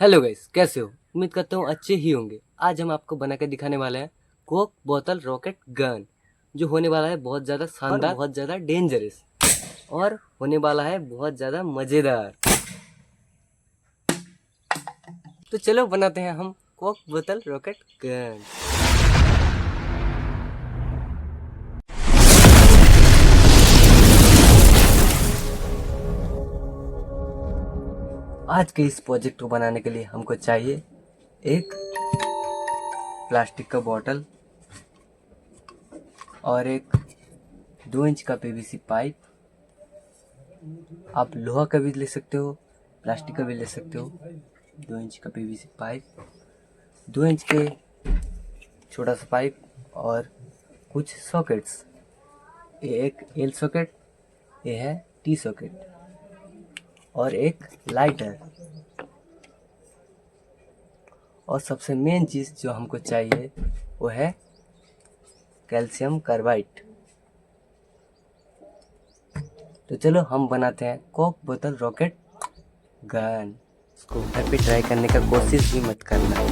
Hello guys, कैसे हो? उम्मीद करता हूँ अच्छे ही होंगे। आज हम आपको बना के दिखाने वाले हैं कोक बोतल रॉकेट गन, जो होने वाला है बहुत ज़्यादा शानदार, बहुत ज़्यादा डेंजरस और होने वाला है बहुत ज़्यादा मज़ेदार। तो चलो बनाते हैं हम कोक बोतल रॉकेट गन। आज के इस प्रोजेक्ट को बनाने के लिए हमको चाहिए एक प्लास्टिक का बॉटल और एक 2 इंच का पीवीसी पाइप। आप लोहा का भी ले सकते हो, प्लास्टिक का भी ले सकते हो। 2 इंच का पीवीसी पाइप, 2 इंच के छोटा सा पाइप और कुछ सॉकेट्स। ये एक एल सॉकेट, ये है टी सॉकेट और एक लाइटर। और सबसे मेन चीज़ जो हमको चाहिए वो है कैल्शियम कार्बाइड। तो चलो हम बनाते हैं कोक बोतल रॉकेट गन। इसको घर पे ट्राई करने का कोशिश भी मत करना।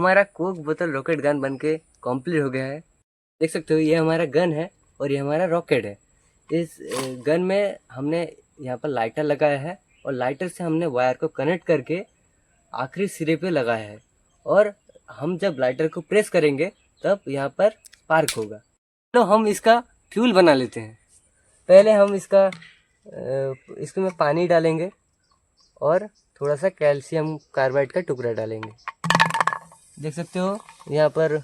हमारा कोक बोतल रॉकेट गन बनके कंप्लीट हो गया है। देख सकते हो ये हमारा गन है और ये हमारा रॉकेट है। इस गन में हमने यहाँ पर लाइटर लगाया है और लाइटर से हमने वायर को कनेक्ट करके आखिरी सिरे पे लगाया है और हम जब लाइटर को प्रेस करेंगे तब यहाँ पर स्पार्क होगा। तो हम इसका फ्यूल बना लेते हैं। पहले हम इसमें पानी डालेंगे और थोड़ा सा कैल्शियम कार्बाइड का टुकड़ा डालेंगे। देख सकते हो यहाँ पर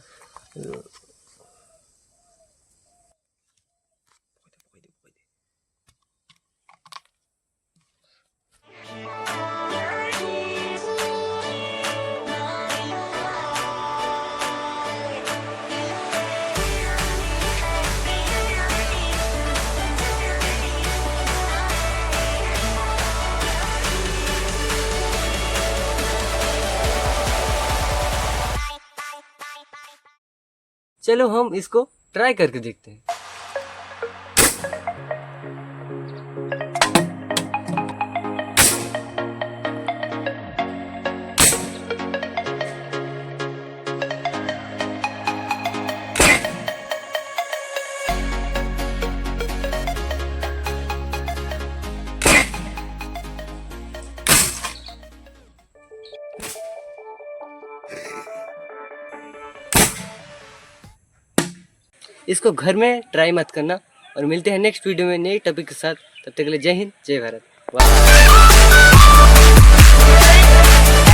चलो हम इसको ट्राई करके देखते हैं। इसको घर में ट्राई मत करना और मिलते हैं नेक्स्ट वीडियो में नई टॉपिक के साथ। तब तक के लिए जय हिंद, जय भारत। वाह।